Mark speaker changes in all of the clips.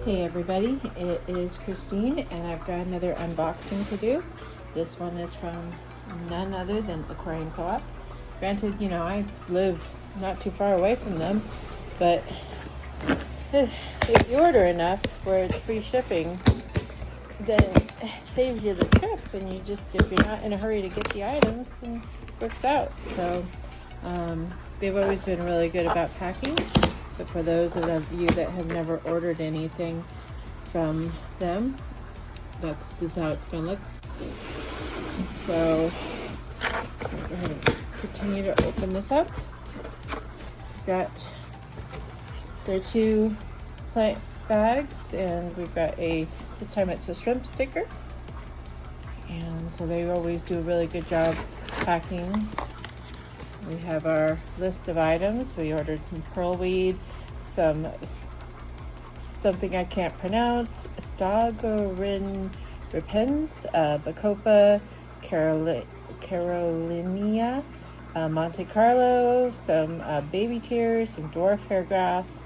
Speaker 1: Hey everybody, it is Christine and I've got another unboxing to do. This one is from none other than Aquarium Co-Op. Granted, I live not too far away from them, but if you order enough where it's free shipping, then it saves you the trip, and if you're not in a hurry to get the items, then it works out. So they've always been really good about packing. But for those of you that have never ordered anything from them, this is how it's going to look. So we're going to continue to open this up. We've got their 2 plant bags, and we've got this time it's a shrimp sticker. And so they always do a really good job packing. We have our list of items. We ordered some pearlweed, something I can't pronounce, Stagorin Ripens, Bacopa, Carolinia, Monte Carlo, some baby tears, some dwarf hair grass,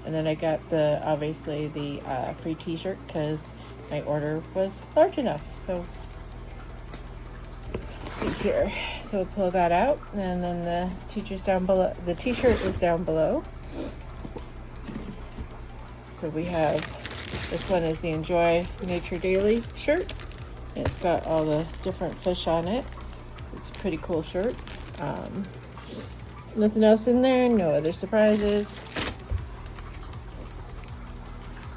Speaker 1: and then I got obviously the free t-shirt because my order was large enough. So see here, so we'll pull that out, and then the t-shirt is down below. So we have, this one is the Enjoy Nature Daily shirt, and it's got all the different fish on it. It's a pretty cool shirt. Nothing else in there, no other surprises.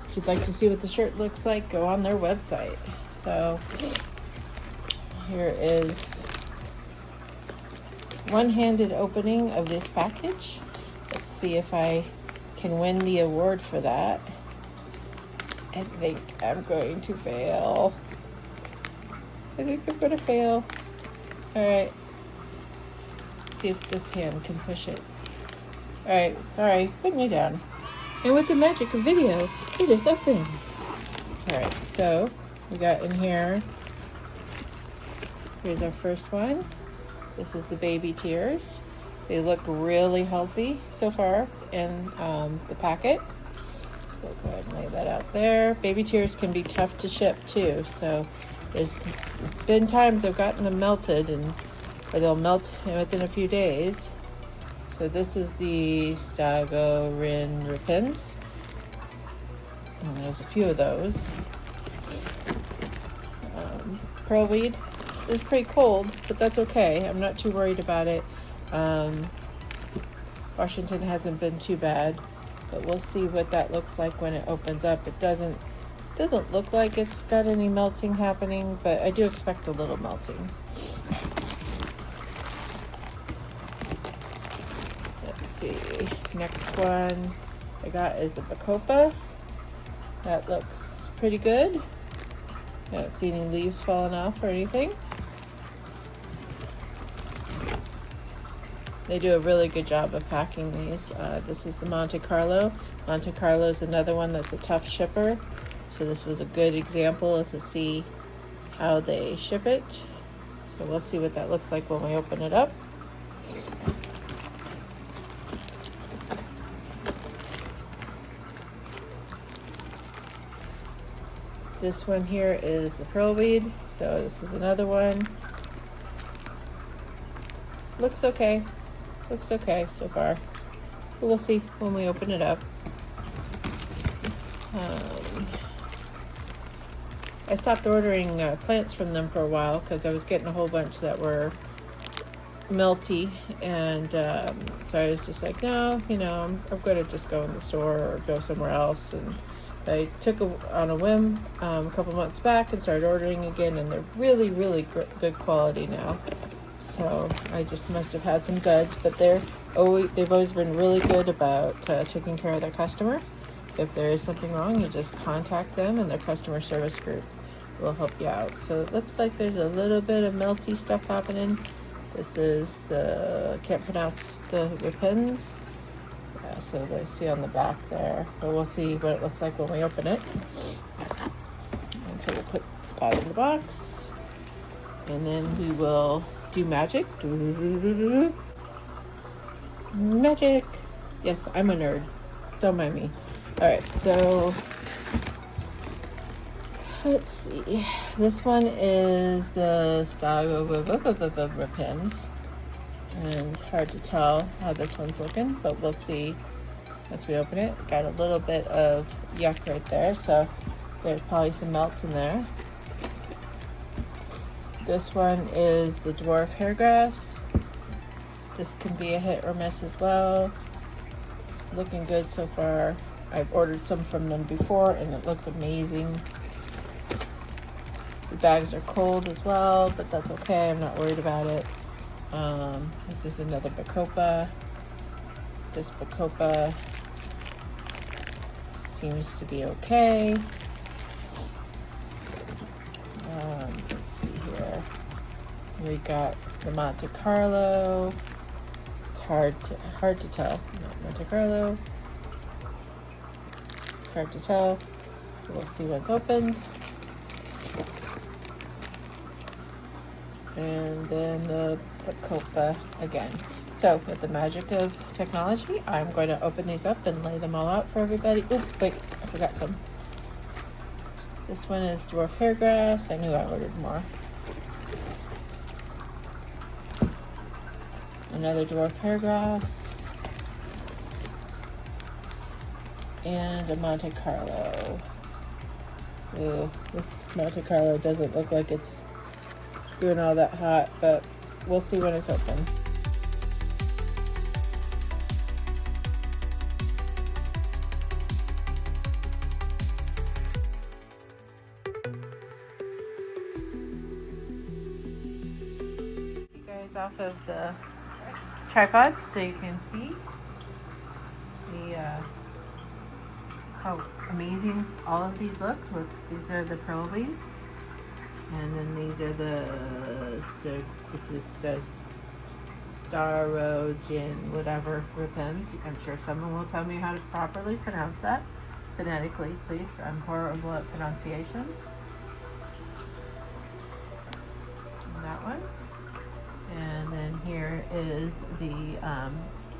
Speaker 1: If you'd like to see what the shirt looks like, go on their website. So here is one-handed opening of this package. Let's see if I can win the award for that. I think I'm going to fail. All right, let's see if this hand can push it. All right, sorry, put me down. And with the magic of video, it is open. All right, so we got in here, here's our first one. This is the baby tears. They look really healthy so far in the packet. So go ahead and lay that out there. Baby tears can be tough to ship too. So there's been times I've gotten them melted, or they'll melt within a few days. So this is the Stagorin Ripens. And there's a few of those. Pearlweed. It's pretty cold, but that's okay. I'm not too worried about it. Washington hasn't been too bad, but we'll see what that looks like when it opens up. It doesn't look like it's got any melting happening, but I do expect a little melting. Let's see. Next one I got is the Bacopa. That looks pretty good. I don't see any leaves falling off or anything. They do a really good job of packing these. This is the Monte Carlo. Monte Carlo is another one that's a tough shipper. So this was a good example to see how they ship it. So we'll see what that looks like when we open it up. This one here is the pearlweed. So this is another one. Looks okay. Looks okay so far, but we'll see when we open it up. I stopped ordering plants from them for a while because I was getting a whole bunch that were melty, and so I was just like, no, I'm going to just go in the store or go somewhere else. And I took on a whim a couple months back and started ordering again, and they're really, really good quality now. So I just must have had some duds, but they've always been really good about taking care of their customer. If there is something wrong, you just contact them, and their customer service group will help you out. So it looks like there's a little bit of melty stuff happening. This is can't pronounce the Ripens. Yeah, so they see on the back there, but we'll see what it looks like when we open it. And so we'll put that in the box, and then we will do magic. Magic. Yes, I'm a nerd. Don't mind me. All right, so Let's see. This one is the style pins, and hard to tell how this one's looking, but we'll see once we open it. Got a little bit of yuck right there, so there's probably some melt in there. This one is the dwarf hairgrass. This can be a hit or miss as well. It's looking good so far. I've ordered some from them before and it looked amazing. The bags are cold as well, but that's okay. I'm not worried about it. This is another Bacopa. This Bacopa seems to be okay. Let's see here. We got the Monte Carlo. It's hard to tell. Not Monte Carlo. It's hard to tell. We'll see what's opened. And then the Bacopa again. So with the magic of technology, I'm going to open these up and lay them all out for everybody. Oop, wait, I forgot some. This one is dwarf hairgrass. I knew I ordered more. Another dwarf hairgrass. And a Monte Carlo. Ooh, this Monte Carlo doesn't look like it's doing all that hot, but we'll see when it's open. You guys off of the tripod so you can see the how amazing all of these look. Look, these are the pearl beads. And then these are the Starogen whatever ribbons. I'm sure someone will tell me how to properly pronounce that phonetically, please. I'm horrible at pronunciations. And that one. And then here is the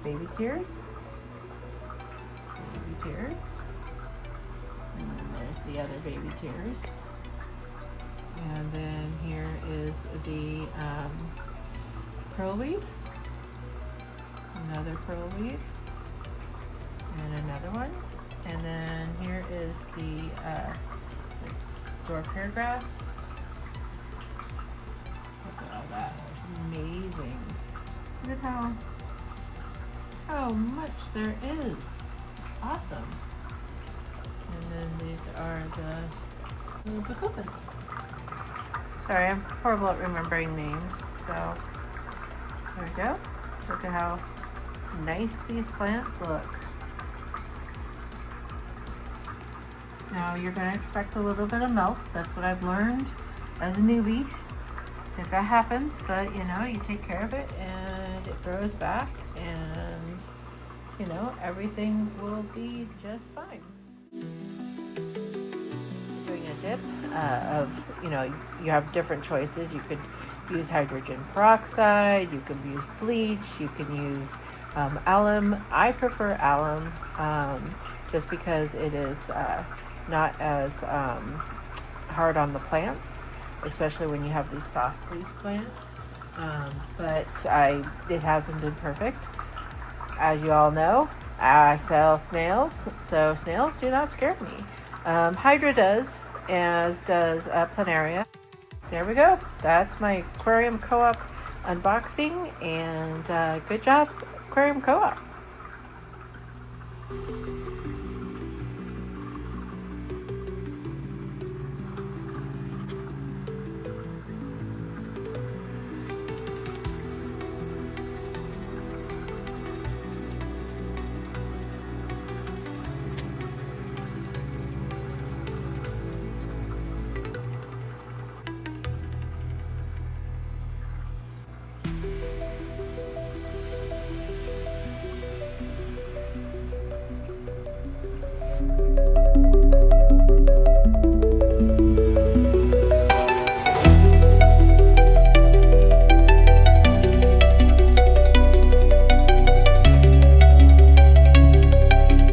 Speaker 1: baby tears. Baby tears. And then there's the other baby tears. And then here is the pearl weed, another pearl weed, and another one. And then here is the dwarf hairgrass. Look at all that, that's amazing. Look at how much there is. It's awesome. And then these are the little bacopas. Sorry, I'm horrible at remembering names, so there we go. Look at how nice these plants look. Now you're going to expect a little bit of melt. That's what I've learned as a newbie. If that happens, but you know, you take care of it and it grows back and you know, everything will be just fine. Doing a dip of, you know, you have different choices. You could use hydrogen peroxide, you could use bleach, you can use alum. I prefer alum just because it is not as hard on the plants, especially when you have these soft leaf plants. But it hasn't been perfect. As you all know, I sell snails, so snails do not scare me. Hydra does, as does planaria. There we go. That's my Aquarium Co-Op unboxing, and good job, Aquarium Co-Op.